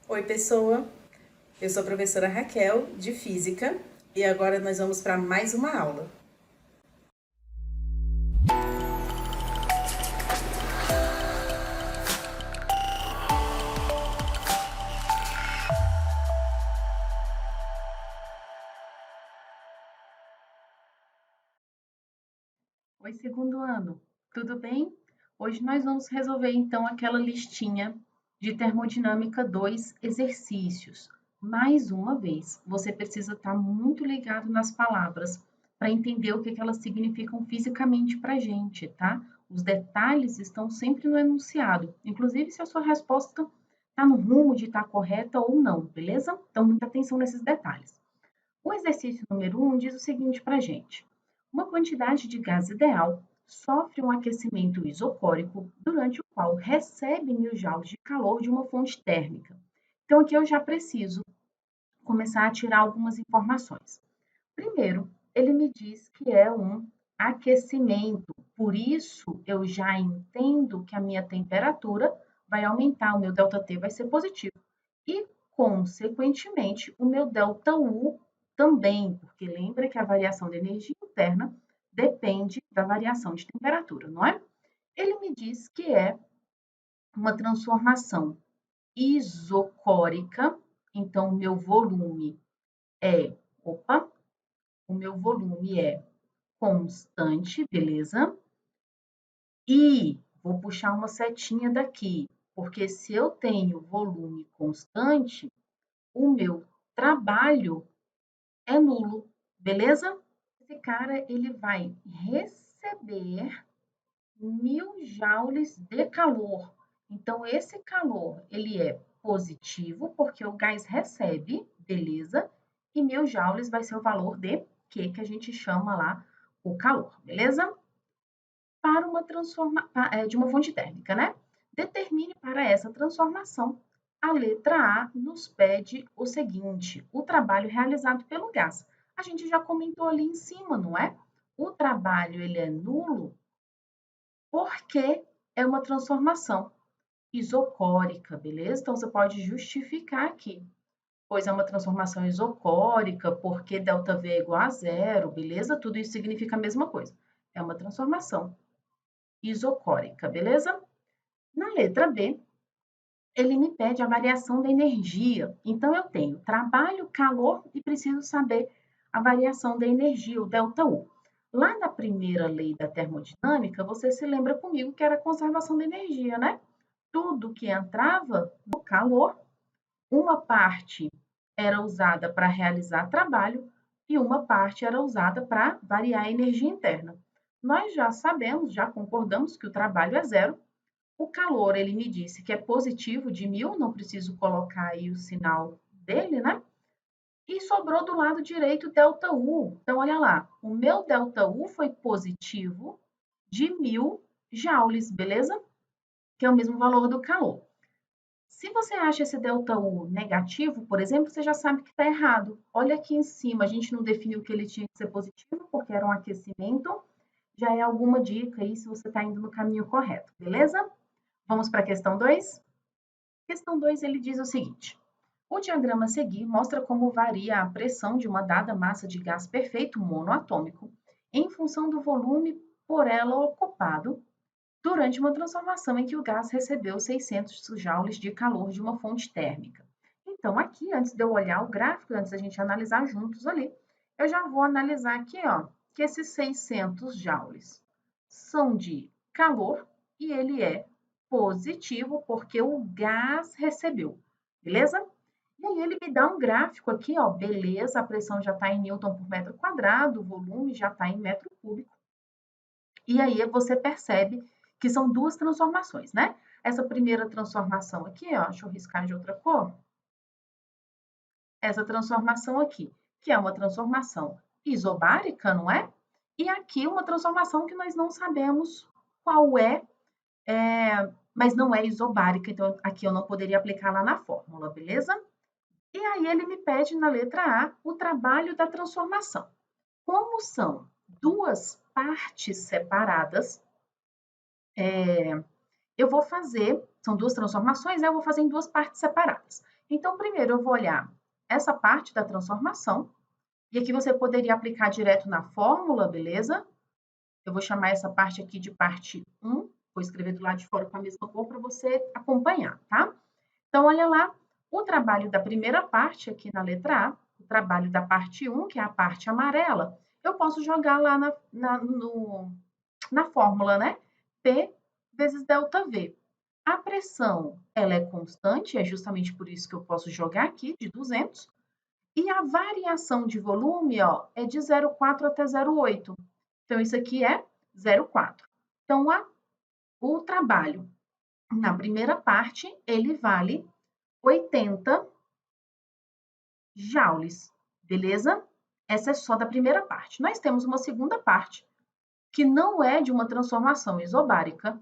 Oi, pessoa! Eu sou a professora Raquel, de Física, e agora nós vamos para mais uma aula. Oi, segundo ano, tudo bem? Hoje nós vamos resolver então aquela listinha de termodinâmica 2 exercícios. Mais uma vez, você precisa estar muito ligado nas palavras para entender o que elas significam fisicamente para a gente, tá? Os detalhes estão sempre no enunciado, inclusive se a sua resposta está no rumo de estar correta ou não, beleza? Então, muita atenção nesses detalhes. O exercício número 1 diz o seguinte para a gente: uma quantidade de gás ideal sofre um aquecimento isocórico durante o qual recebe 1000 joules de calor de uma fonte térmica. Então, aqui eu já preciso começar a tirar algumas informações. Primeiro, ele me diz que é um aquecimento, por isso eu já entendo que a minha temperatura vai aumentar, o meu ΔT vai ser positivo. E, consequentemente, o meu ΔU também, porque lembra que a variação de energia interna depende da variação de temperatura, não é? Ele me diz que é uma transformação isocórica, então o meu volume é, opa, o meu volume é constante, beleza? E vou puxar uma setinha daqui, porque se eu tenho volume constante, o meu trabalho é nulo, beleza? Esse cara, ele vai receber 1000 joules de calor. Então, esse calor, ele é positivo, porque o gás recebe, beleza? E 1000 joules vai ser o valor de Q, que a gente chama lá o calor, beleza? Para uma de uma fonte térmica, né? Determine para essa transformação. A letra A nos pede o seguinte: o trabalho realizado pelo gás. A gente já comentou ali em cima, não é? O trabalho ele é nulo porque é uma transformação isocórica, beleza? Então você pode justificar aqui, pois é uma transformação isocórica, porque ΔV é igual a zero, beleza? Tudo isso significa a mesma coisa. É uma transformação isocórica, beleza? Na letra B, ele me pede a variação da energia. Então, eu tenho trabalho, calor e preciso saber a variação da energia, o ΔU. Lá na primeira lei da termodinâmica, você se lembra comigo que era a conservação da energia, né? Tudo que entrava no calor, uma parte era usada para realizar trabalho e uma parte era usada para variar a energia interna. Nós já sabemos, já concordamos que o trabalho é zero. O calor, ele me disse que é positivo de 1000, não preciso colocar aí o sinal dele, né? E sobrou do lado direito ΔU. Então, olha lá, o meu ΔU foi positivo de 1000 joules, beleza? Que é o mesmo valor do calor. Se você acha esse ΔU negativo, por exemplo, você já sabe que está errado. Olha aqui em cima, a gente não definiu que ele tinha que ser positivo, porque era um aquecimento. Já é alguma dica aí se você está indo no caminho correto, beleza? Vamos para a questão 2? Questão 2, ele diz o seguinte: o diagrama a seguir mostra como varia a pressão de uma dada massa de gás perfeito monoatômico em função do volume por ela ocupado durante uma transformação em que o gás recebeu 600 joules de calor de uma fonte térmica. Então, aqui, antes de eu olhar o gráfico, antes da gente analisar juntos ali, eu já vou analisar aqui, ó, que esses 600 joules são de calor e ele é positivo porque o gás recebeu, beleza? E aí ele me dá um gráfico aqui, ó, beleza, a pressão já está em Newton por metro quadrado, o volume já está em metro cúbico. E aí você percebe que são duas transformações, né? Essa primeira transformação aqui, ó, deixa eu riscar de outra cor. Essa transformação aqui, que é uma transformação isobárica, não é? E aqui uma transformação que nós não sabemos qual mas não é isobárica, então aqui eu não poderia aplicar lá na fórmula, beleza? E aí ele me pede na letra A o trabalho da transformação. Como são duas partes separadas, eu vou fazer, são duas transformações, né? Eu vou fazer em duas partes separadas. Então, primeiro eu vou olhar essa parte da transformação, e aqui você poderia aplicar direto na fórmula, beleza? Eu vou chamar essa parte aqui de parte 1, vou escrever do lado de fora com a mesma cor para você acompanhar, tá? Então, olha lá, o trabalho da primeira parte aqui na letra A, o trabalho da parte 1, que é a parte amarela, eu posso jogar lá na fórmula, né? P vezes ΔV. A pressão, ela é constante, é justamente por isso que eu posso jogar aqui de 200. E a variação de volume, ó, é de 0,4 até 0,8. Então, isso aqui é 0,4. Então, o trabalho na primeira parte, ele vale 80 joules, beleza? Essa é só da primeira parte. Nós temos uma segunda parte, que não é de uma transformação isobárica,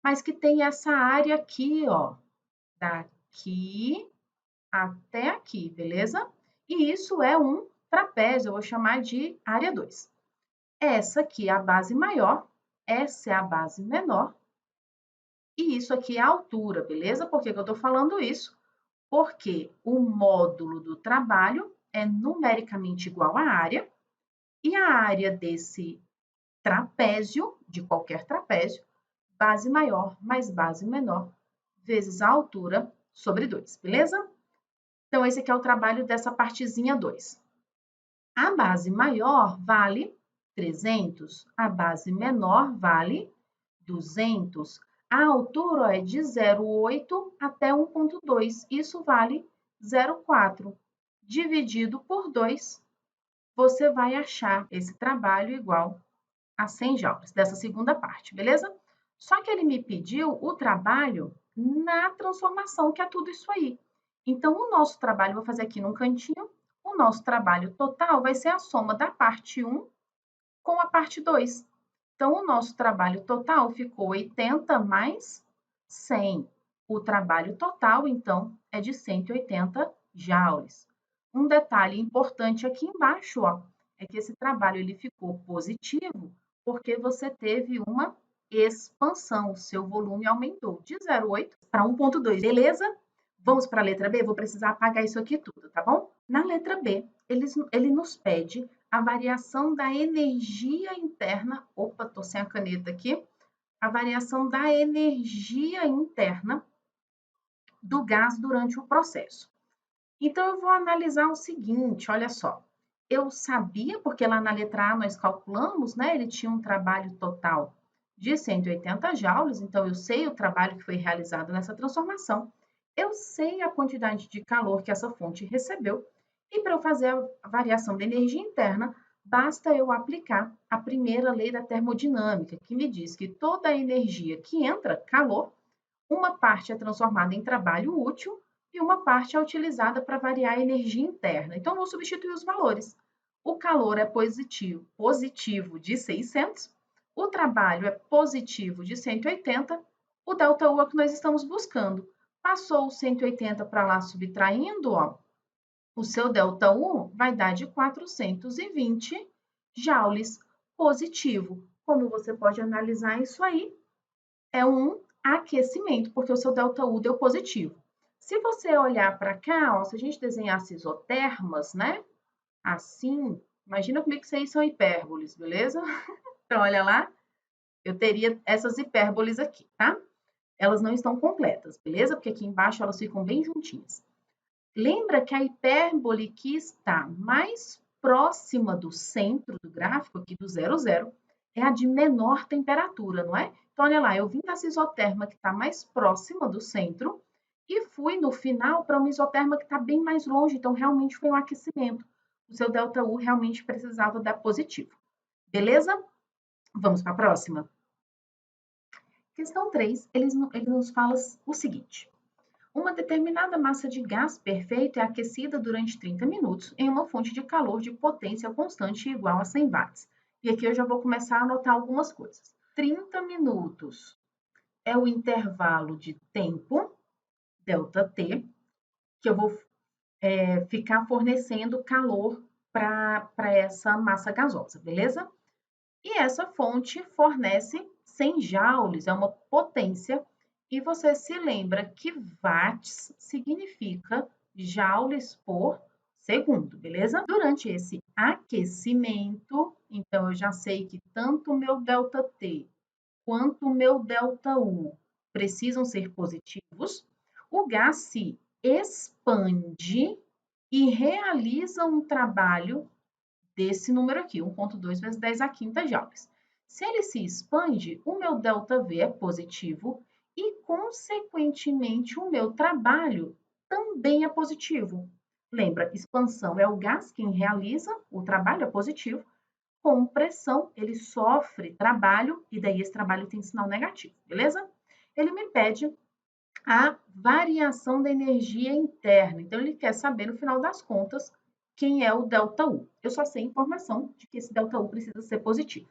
mas que tem essa área aqui, ó, daqui até aqui, beleza? E isso é um trapézio, eu vou chamar de área 2. Essa aqui é a base maior, essa é a base menor, e isso aqui é a altura, beleza? Por que que eu tô falando isso? Porque o módulo do trabalho é numericamente igual à área, e a área desse trapézio, de qualquer trapézio, base maior mais base menor, vezes a altura sobre 2, beleza? Então, esse aqui é o trabalho dessa partezinha 2. A base maior vale 300, a base menor vale 200. A altura ó, é de 0,8 até 1,2. Isso vale 0,4. Dividido por 2, você vai achar esse trabalho igual a 100 joules, dessa segunda parte, beleza? Só que ele me pediu o trabalho na transformação, que é tudo isso aí. Então, o nosso trabalho, vou fazer aqui num cantinho, o nosso trabalho total vai ser a soma da parte 1 com a parte 2. Então, o nosso trabalho total ficou 80 mais 100. O trabalho total, então, é de 180 joules. Um detalhe importante aqui embaixo, ó, é que esse trabalho ele ficou positivo porque você teve uma expansão, seu volume aumentou de 0,8 para 1,2, beleza? Vamos para a letra B? Vou precisar apagar isso aqui tudo, tá bom? Na letra B, ele nos pede a variação da energia interna. Opa, tô sem a caneta aqui. A variação da energia interna do gás durante o processo. Então, eu vou analisar o seguinte, olha só. Eu sabia, porque lá na letra A nós calculamos, né? Ele tinha um trabalho total de 180 joules, então eu sei o trabalho que foi realizado nessa transformação. Eu sei a quantidade de calor que essa fonte recebeu, e para eu fazer a variação da energia interna, basta eu aplicar a primeira lei da termodinâmica, que me diz que toda a energia que entra, calor, uma parte é transformada em trabalho útil e uma parte é utilizada para variar a energia interna. Então, vou substituir os valores. O calor é positivo de 600, o trabalho é positivo de 180, o ΔU é o que nós estamos buscando. Passou o 180 para lá subtraindo, ó, o seu ΔU vai dar de 420 joules positivo. Como você pode analisar isso aí? É um aquecimento, porque o seu ΔU deu positivo. Se você olhar para cá, ó, se a gente desenhasse isotermas, né? Assim, imagina comigo que isso aí são hipérboles, beleza? Então, olha lá, eu teria essas hipérboles aqui, tá? Elas não estão completas, beleza? Porque aqui embaixo elas ficam bem juntinhas. Lembra que a hipérbole que está mais próxima do centro do gráfico, aqui do 0, 0, é a de menor temperatura, não é? Então, olha lá, eu vim dessa isoterma que está mais próxima do centro e fui no final para uma isoterma que está bem mais longe, então realmente foi um aquecimento. O seu ΔU realmente precisava dar positivo. Beleza? Vamos para a próxima? Questão 3, ele nos fala o seguinte. Uma determinada massa de gás perfeito é aquecida durante 30 minutos em uma fonte de calor de potência constante igual a 100 watts. E aqui eu já vou começar a anotar algumas coisas. 30 minutos é o intervalo de tempo, ΔT, que eu vou ficar fornecendo calor para essa massa gasosa, beleza? E essa fonte fornece 100 joules, é uma potência E você se lembra que watts significa joules por segundo, beleza? Durante esse aquecimento, então eu já sei que tanto o meu ΔT quanto o meu ΔU precisam ser positivos, o gás se expande e realiza um trabalho desse número aqui, 1,2 vezes 10 a quinta joules. Se ele se expande, o meu ΔV é positivo e, consequentemente, o meu trabalho também é positivo. Lembra, expansão é o gás quem realiza, o trabalho é positivo. Com pressão, ele sofre trabalho e daí esse trabalho tem sinal negativo, beleza? Ele me pede a variação da energia interna. Então, ele quer saber, no final das contas, quem é o ΔU. Eu só sei a informação de que esse ΔU precisa ser positivo.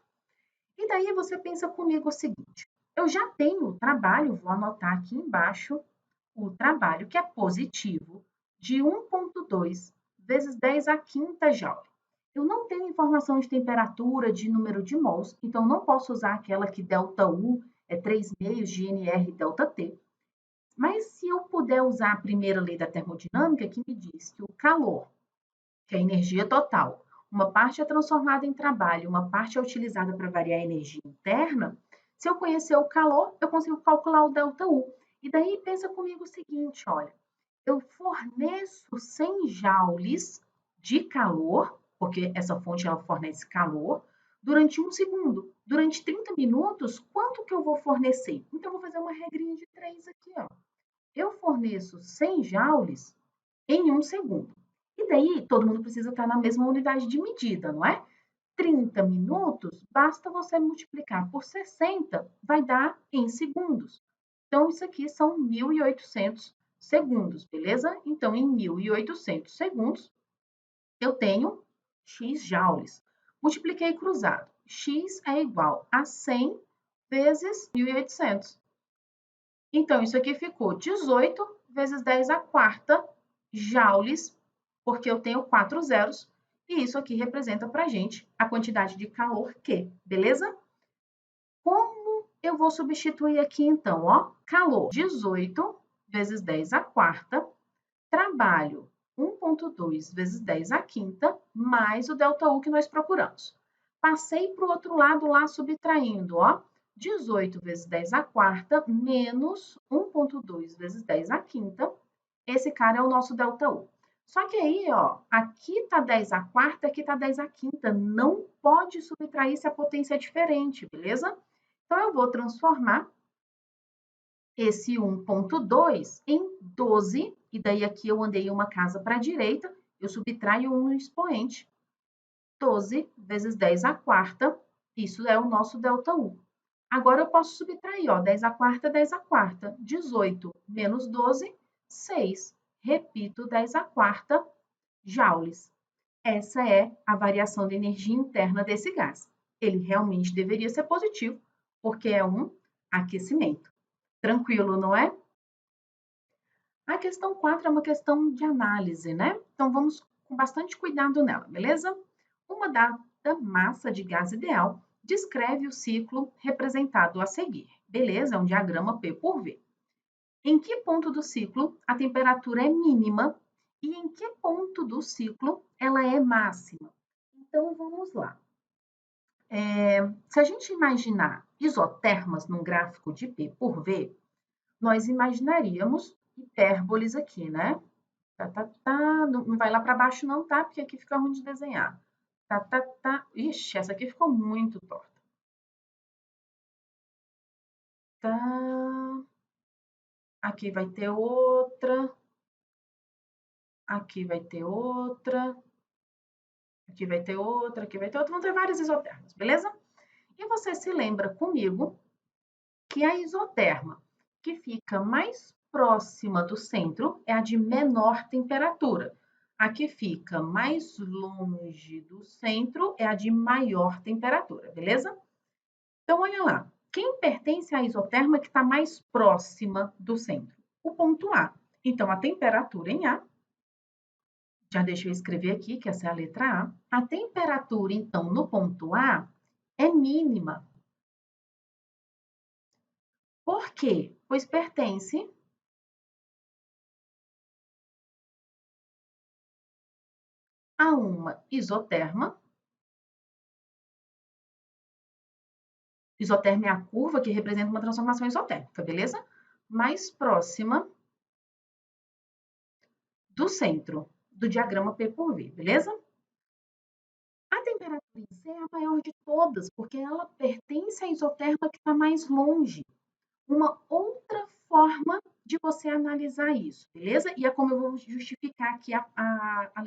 E daí você pensa comigo o seguinte: eu já tenho o trabalho, vou anotar aqui embaixo o trabalho que é positivo de 1,2 vezes 10 a quinta joule. Eu não tenho informação de temperatura, de número de mols, então não posso usar aquela que ΔU é 3 meios de NR ΔT. Mas se eu puder usar a primeira lei da termodinâmica, que me diz que o calor, que é a energia total, uma parte é transformada em trabalho, uma parte é utilizada para variar a energia interna, se eu conhecer o calor, eu consigo calcular o ΔU. E daí pensa comigo o seguinte, olha, eu forneço 100 joules de calor, porque essa fonte ela fornece calor, durante 1 segundo. Durante 30 minutos, quanto que eu vou fornecer? Então, eu vou fazer uma regrinha de 3 aqui, ó. Eu forneço 100 joules em 1 segundo. E daí, todo mundo precisa estar na mesma unidade de medida, não é? 30 minutos, basta você multiplicar por 60, vai dar em segundos. Então, isso aqui são 1.800 segundos, beleza? Então, em 1.800 segundos, eu tenho x joules. Multipliquei cruzado. X é igual a 100 vezes 1.800. Então, isso aqui ficou 18 vezes 10 a quarta joules, porque eu tenho 4 zeros, e isso aqui representa para a gente a quantidade de calor Q, beleza? Como eu vou substituir aqui, então, ó? Calor, 18 vezes 10 a quarta, trabalho, 1,2 vezes 10 a quinta, mais o ΔU que nós procuramos. Passei para o outro lado lá, subtraindo, ó. 18 vezes 10 a quarta, menos 1,2 vezes 10 a quinta. Esse cara é o nosso ΔU. Só que aí, ó, aqui está 10 a quarta, aqui está 10 a quinta. Não pode subtrair se a potência é diferente, beleza? Então, eu vou transformar esse 1,2 em 12, e daí aqui eu andei uma casa para a direita, eu subtraio 1 no expoente. 12 vezes 10 a quarta, isso é o nosso ΔU. Agora eu posso subtrair, ó, 10 a quarta, 10 a quarta. 18 menos 12, 6. Repito, 10 a quarta joules. Essa é a variação de energia interna desse gás. Ele realmente deveria ser positivo, porque é um aquecimento. Tranquilo, não é? A questão 4 é uma questão de análise, né? Então, vamos com bastante cuidado nela, beleza? Uma dada massa de gás ideal descreve o ciclo representado a seguir. Beleza? É um diagrama P por V. Em que ponto do ciclo a temperatura é mínima e em que ponto do ciclo ela é máxima? Então, vamos lá. Se a gente imaginar isotermas num gráfico de P por V, nós imaginaríamos hipérboles aqui, né? Não vai lá para baixo não, tá? Porque aqui fica ruim de desenhar. Ixi, essa aqui ficou muito torta. Tá. Aqui vai ter outra. Aqui vai ter outra. Aqui vai ter outra, aqui vai ter outra. Vão ter várias isotermas, beleza? E você se lembra comigo que a isoterma que fica mais próxima do centro é a de menor temperatura. A que fica mais longe do centro é a de maior temperatura, beleza? Então, olha lá. Quem pertence à isoterma que está mais próxima do centro? O ponto A. Então, a temperatura em A, já deixa eu escrever aqui, que essa é a letra A. A temperatura, então, no ponto A é mínima. Por quê? pois pertence a uma isoterma. Isoterma é a curva que representa uma transformação isotérmica, beleza? Mais próxima do centro do diagrama P por V, beleza? A temperatura em C é a maior de todas, porque ela pertence à isoterma que está mais longe. Uma outra forma de você analisar isso, beleza? E é como eu vou justificar aqui a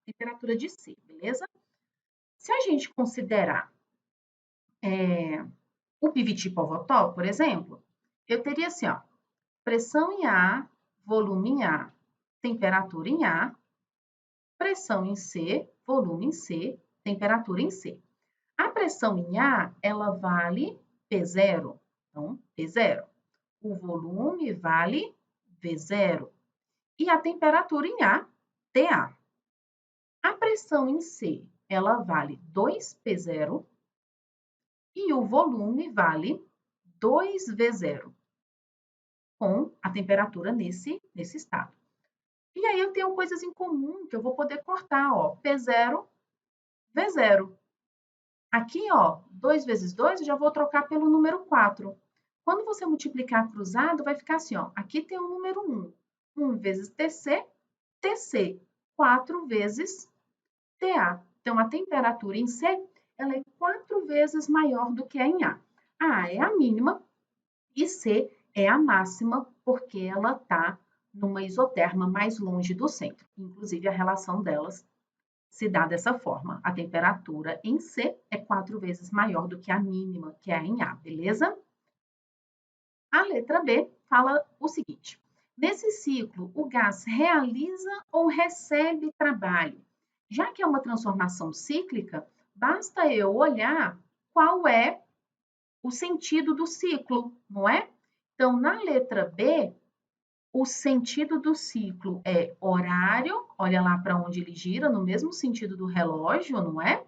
temperatura de C, beleza? Se a gente considerar o piviti-povotó, por exemplo, eu teria assim, ó, pressão em A, volume em A, temperatura em A, pressão em C, volume em C, temperatura em C. A pressão em A, ela vale P0, então P0. O volume vale V0 e a temperatura em A, TA. A pressão em C, ela vale 2P0 e o volume vale 2V0, com a temperatura nesse estado. E aí eu tenho coisas em comum que eu vou poder cortar, ó, P0, V0. Aqui, ó, 2 vezes 2, eu já vou trocar pelo número 4. Quando você multiplicar cruzado, vai ficar assim, ó, aqui tem o número 1. 1 vezes TC, TC. 4 vezes TA. Então, a temperatura em C, ela é 4 vezes maior do que a em A. A é a mínima e C é a máxima, porque ela está numa isoterma mais longe do centro. Inclusive, a relação delas se dá dessa forma. A temperatura em C é 4 vezes maior do que a mínima, que é em A, beleza? A letra B fala o seguinte: nesse ciclo, o gás realiza ou recebe trabalho? Já que é uma transformação cíclica, basta eu olhar qual é o sentido do ciclo, não é? Então, na letra B, o sentido do ciclo é horário, olha lá para onde ele gira, no mesmo sentido do relógio, não é?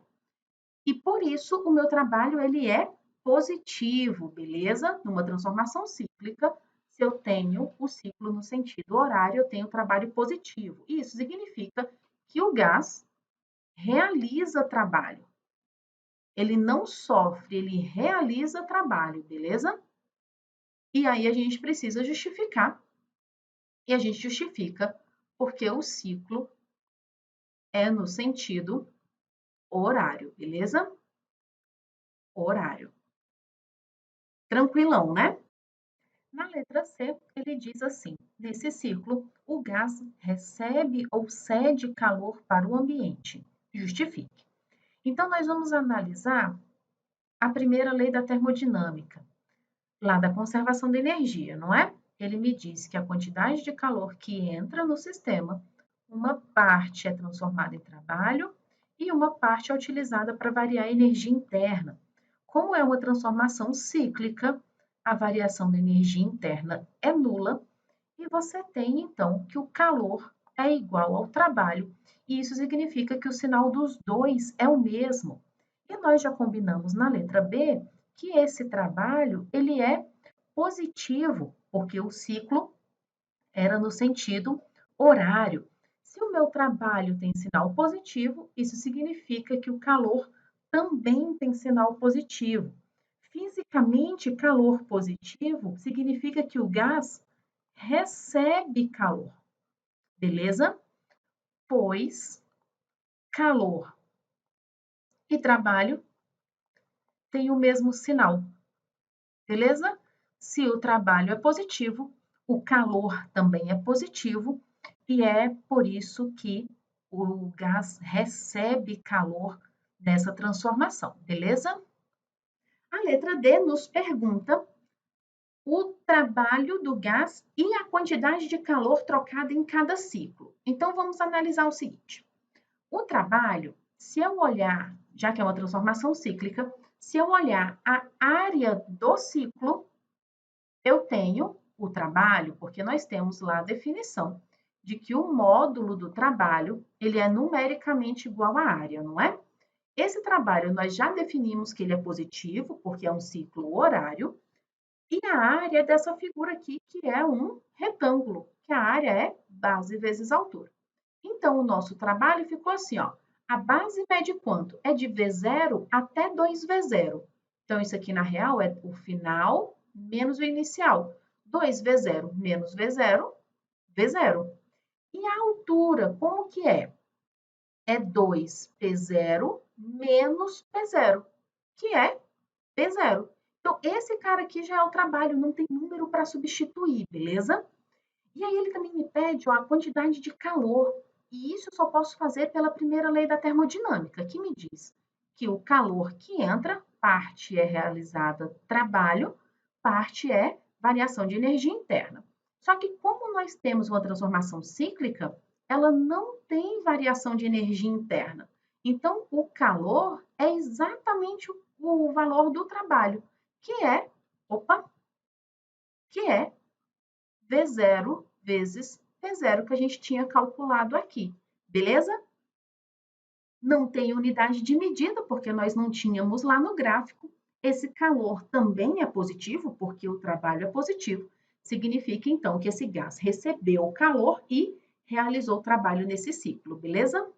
E por isso o meu trabalho ele é positivo, beleza? Numa transformação cíclica, se eu tenho o ciclo no sentido horário, eu tenho trabalho positivo. Isso significa que o gás realiza trabalho. Ele não sofre, ele realiza trabalho, beleza? E aí a gente precisa justificar. E a gente justifica porque o ciclo é no sentido horário, beleza? Horário. Tranquilão, né? Na letra C, ele diz assim: nesse ciclo, o gás recebe ou cede calor para o ambiente. Justifique. Então, nós vamos analisar a primeira lei da termodinâmica, lá da conservação da energia, não é? Ele me diz que a quantidade de calor que entra no sistema, uma parte é transformada em trabalho e uma parte é utilizada para variar a energia interna. Como é uma transformação cíclica, a variação da energia interna é nula e você tem, então, que o calor é igual ao trabalho. E isso significa que o sinal dos dois é o mesmo. E nós já combinamos na letra B que esse trabalho ele é positivo, porque o ciclo era no sentido horário. Se o meu trabalho tem sinal positivo, isso significa que o calor também tem sinal positivo. Fisicamente, calor positivo significa que o gás recebe calor, beleza? Pois calor e trabalho têm o mesmo sinal, beleza? Se o trabalho é positivo, o calor também é positivo e é por isso que o gás recebe calor nessa transformação, beleza? A letra D nos pergunta o trabalho do gás e a quantidade de calor trocada em cada ciclo. Então, vamos analisar o seguinte. O trabalho, se eu olhar, já que é uma transformação cíclica, se eu olhar a área do ciclo, eu tenho o trabalho, porque nós temos lá a definição de que o módulo do trabalho, ele é numericamente igual à área, não é? Esse trabalho nós já definimos que ele é positivo, porque é um ciclo horário, E a área dessa figura aqui, que é um retângulo, que a área é base vezes altura. Então, o nosso trabalho ficou assim, ó. A base mede quanto? É de V0 até 2V0. Então, isso aqui, na real, é o final menos o inicial. 2V0 menos V0, V0. E a altura, como que é? É 2P0 menos P0, que é P0. Então, esse cara aqui já é o trabalho, não tem número para substituir, beleza? E aí ele também me pede ó, a quantidade de calor. E isso eu só posso fazer pela primeira lei da termodinâmica, que me diz que o calor que entra, parte é realizada trabalho, parte é variação de energia interna. Só que como nós temos uma transformação cíclica, ela não tem variação de energia interna. Então, o calor é exatamente o valor do trabalho, que é, opa, que é V0 vezes P0 que a gente tinha calculado aqui, beleza? Não tem unidade de medida, porque nós não tínhamos lá no gráfico. Esse calor também é positivo, porque o trabalho é positivo. Significa, então, que esse gás recebeu o calor e realizou o trabalho nesse ciclo, beleza?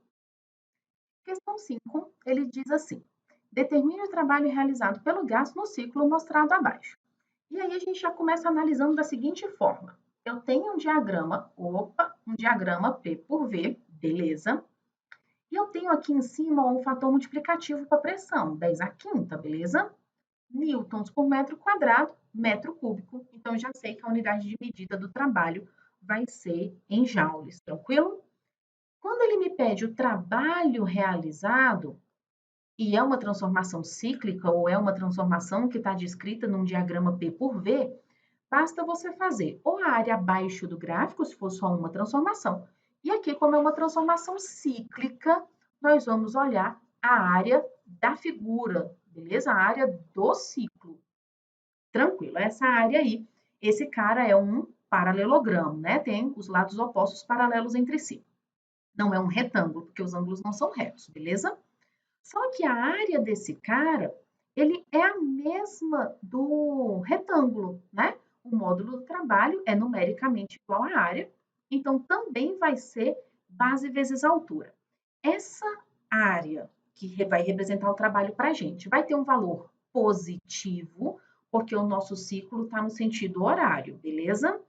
Questão 5, ele diz assim: determine o trabalho realizado pelo gás no ciclo mostrado abaixo. E aí a gente já começa analisando da seguinte forma. Eu tenho um diagrama, um diagrama P por V, beleza? E eu tenho aqui em cima um fator multiplicativo para a pressão, 10 à quinta, beleza? Newtons por metro quadrado, metro cúbico. Então, já sei que a unidade de medida do trabalho vai ser em joules, tranquilo? Quando ele me pede o trabalho realizado, e é uma transformação cíclica ou é uma transformação que está descrita num diagrama P por V, basta você fazer ou a área abaixo do gráfico, se for só uma transformação. E aqui, como é uma transformação cíclica, nós vamos olhar a área da figura, beleza? A área do ciclo. Tranquilo, essa área aí, esse cara é um paralelogramo, né? Tem os lados opostos paralelos entre si. Não é um retângulo, porque os ângulos não são retos, beleza? Só que a área desse cara, ele é a mesma do retângulo, né? O módulo do trabalho é numericamente igual à área, então também vai ser base vezes altura. Essa área que vai representar o trabalho para a gente vai ter um valor positivo, porque o nosso ciclo está no sentido horário, beleza?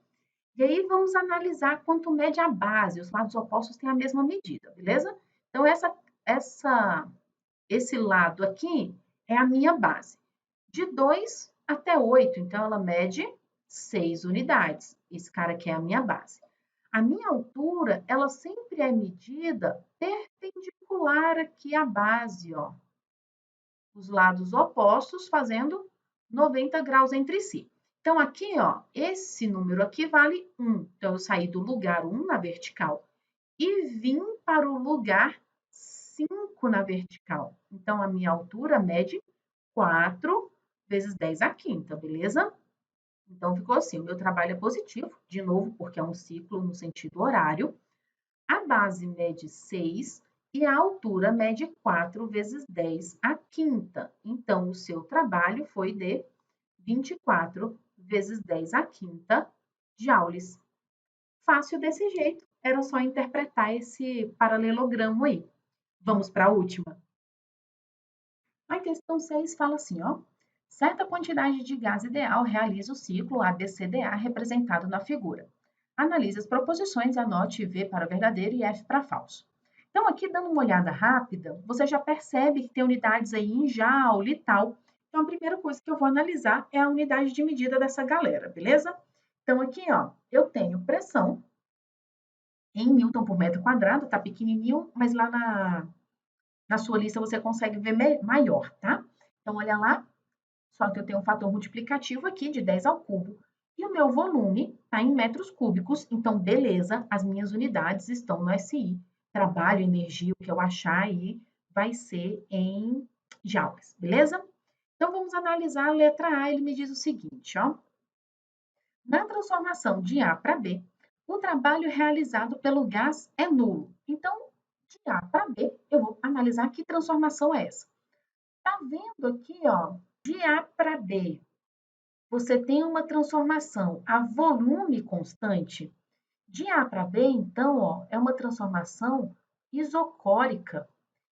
E aí vamos analisar quanto mede a base, os lados opostos têm a mesma medida, beleza? Então, esse lado aqui é a minha base. De 2 até 8, então ela mede 6 unidades. Esse cara aqui é a minha base. A minha altura, ela sempre é medida perpendicular aqui à base, ó. Os lados opostos fazendo 90 graus entre si. Então, aqui, ó, esse número aqui vale 1. Então, eu saí do lugar 1 na vertical e vim para o lugar 5 na vertical. Então, a minha altura mede 4 vezes 10 à quinta, beleza? Então, ficou assim, o meu trabalho é positivo, de novo, porque é um ciclo no sentido horário. A base mede 6 e a altura mede 4 vezes 10 à quinta. Então, o seu trabalho foi de 24 vezes 10 à quinta joules. Fácil desse jeito, era só interpretar esse paralelogramo aí. Vamos para a última. A questão 6 fala assim, ó. Certa quantidade de gás ideal realiza o ciclo ABCDA representado na figura. Analise as proposições e anote V para verdadeiro e F para falso. Então, aqui dando uma olhada rápida, você já percebe que tem unidades aí em joule e tal. Então, a primeira coisa que eu vou analisar é a unidade de medida dessa galera, beleza? Então, aqui, ó, eu tenho pressão em Newton por metro quadrado, tá pequenininho, mas lá na sua lista você consegue ver maior, tá? Então, olha lá, só que eu tenho um fator multiplicativo aqui de 10 ao cubo. E o meu volume está em metros cúbicos, então beleza, as minhas unidades estão no SI. Trabalho, energia, o que eu achar aí vai ser em joules, beleza? Então vamos analisar a letra A, ele me diz o seguinte, ó. Na transformação de A para B, o trabalho realizado pelo gás é nulo. Então, de A para B, eu vou analisar que transformação é essa. Tá vendo aqui, ó, de A para B, você tem uma transformação a volume constante. De A para B, então, ó, é uma transformação isocórica.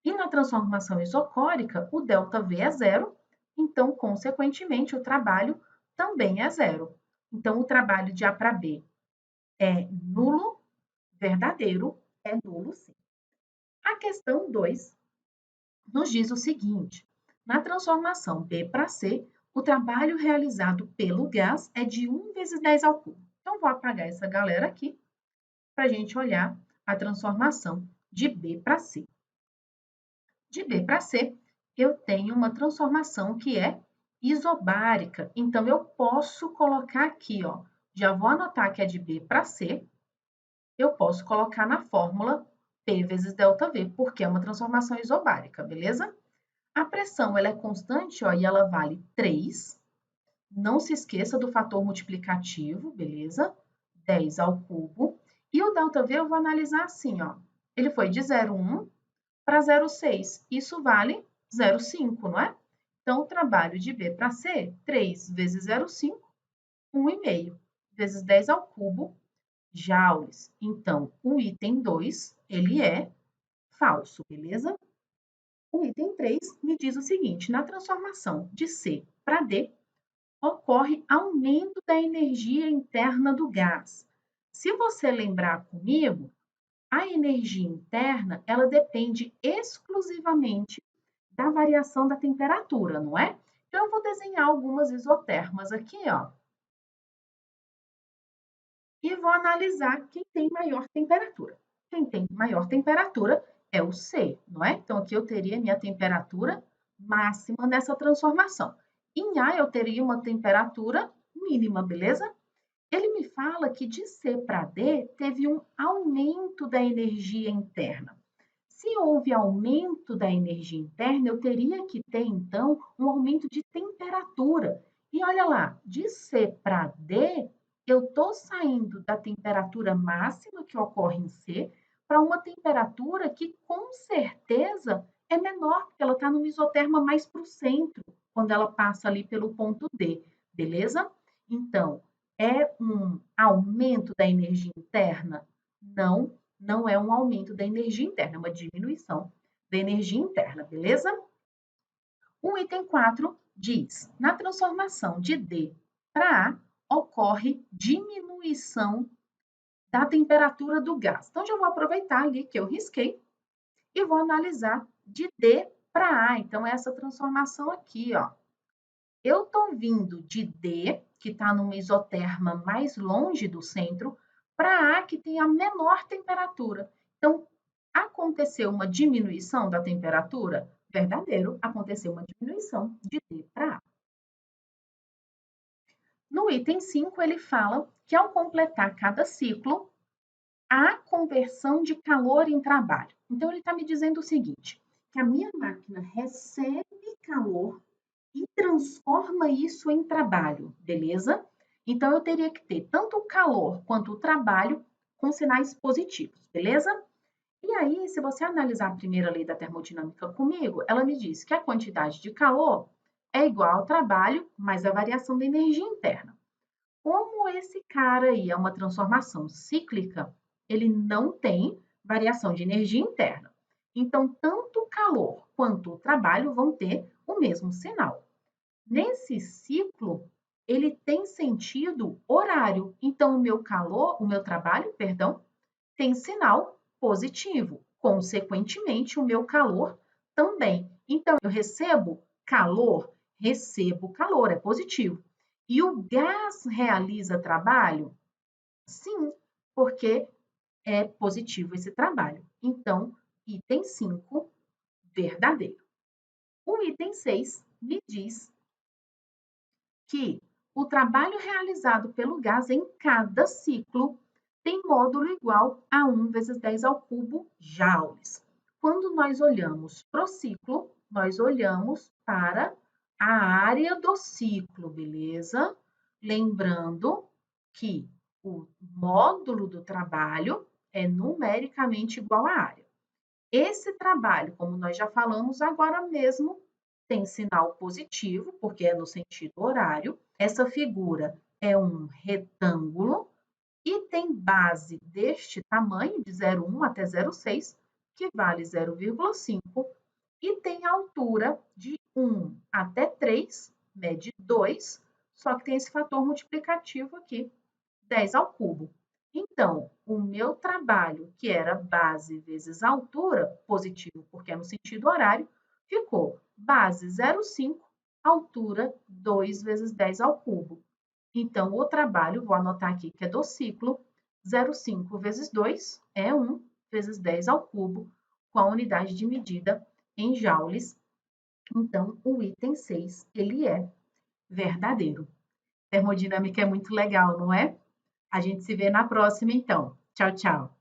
E na transformação isocórica, o ΔV é zero, então, consequentemente, o trabalho também é zero. Então, o trabalho de A para B é nulo, verdadeiro, é nulo sim. A questão 2 nos diz o seguinte: na transformação B para C, o trabalho realizado pelo gás é de 1 vezes 10 ao cubo. Então, vou apagar essa galera aqui para a gente olhar a transformação de B para C. De B para C, eu tenho uma transformação que é isobárica. Então, eu posso colocar aqui, ó, já vou anotar que é de B para C, eu posso colocar na fórmula P vezes ΔV, porque é uma transformação isobárica, beleza? A pressão ela é constante, ó, e ela vale 3. Não se esqueça do fator multiplicativo, beleza? 10 ao cubo. E o ΔV eu vou analisar assim, ó. Ele foi de 0,1 para 0,6. Isso vale 0,5, não é? Então, o trabalho de B para C, 3 vezes 0,5, 1,5. Vezes 10 ao cubo, joules. Então, o item 2, ele é falso, beleza? O item 3 me diz o seguinte: na transformação de C para D, ocorre aumento da energia interna do gás. Se você lembrar comigo, a energia interna, ela depende exclusivamente da variação da temperatura, não é? Então, eu vou desenhar algumas isotermas aqui, ó. E vou analisar quem tem maior temperatura. Quem tem maior temperatura é o C, não é? Então, aqui eu teria minha temperatura máxima nessa transformação. Em A, eu teria uma temperatura mínima, beleza? Ele me fala que de C para D teve um aumento da energia interna. Se houve aumento da energia interna, eu teria que ter, então, um aumento de temperatura. E olha lá, de C para D, eu estou saindo da temperatura máxima que ocorre em C para uma temperatura que, com certeza, é menor, porque ela está no isoterma mais para o centro, quando ela passa ali pelo ponto D, beleza? Então, é um aumento da energia interna? Não, não é um aumento da energia interna, é uma diminuição da energia interna, beleza? O item 4 diz: na transformação de D para A, ocorre diminuição da temperatura do gás. Então, já vou aproveitar ali que eu risquei e vou analisar de D para A. Então, essa transformação aqui, ó. Eu estou vindo de D, que está numa isoterma mais longe do centro, para A, que tem a menor temperatura. Então, aconteceu uma diminuição da temperatura? Verdadeiro, aconteceu uma diminuição de D para A. No item 5, ele fala que ao completar cada ciclo, há conversão de calor em trabalho. Então, ele está me dizendo o seguinte, que a minha máquina recebe calor e transforma isso em trabalho, beleza? Então, eu teria que ter tanto o calor quanto o trabalho com sinais positivos, beleza? E aí, se você analisar a primeira lei da termodinâmica comigo, ela me diz que a quantidade de calor é igual ao trabalho mais a variação da energia interna. Como esse cara aí é uma transformação cíclica, ele não tem variação de energia interna. Então, tanto o calor quanto o trabalho vão ter o mesmo sinal. Nesse ciclo, ele tem sentido horário. Então, o meu trabalho, perdão, tem sinal positivo. Consequentemente, o meu calor também. Então, eu recebo calor, é positivo. E o gás realiza trabalho? Sim, porque é positivo esse trabalho. Então, item 5, verdadeiro. O item 6 me diz que o trabalho realizado pelo gás em cada ciclo tem módulo igual a 1 vezes 10 ao cubo joules. Quando nós olhamos para o ciclo, nós olhamos para a área do ciclo, beleza? Lembrando que o módulo do trabalho é numericamente igual à área. Esse trabalho, como nós já falamos agora mesmo, tem sinal positivo, porque é no sentido horário, Essa figura é um retângulo e tem base deste tamanho, de 0,1 até 0,6, que vale 0,5, e tem altura de 1 até 3, mede 2, só que tem esse fator multiplicativo aqui, 10 ao cubo. Então, o meu trabalho, que era base vezes altura, positivo porque é no sentido horário, ficou base 0,5, altura 2 vezes 10 ao cubo. Então, o trabalho, vou anotar aqui que é do ciclo, 0,5 vezes 2 é 1 vezes 10 ao cubo, com a unidade de medida em joules. Então, o item 6, ele é verdadeiro. Termodinâmica é muito legal, não é? A gente se vê na próxima, então. Tchau, tchau.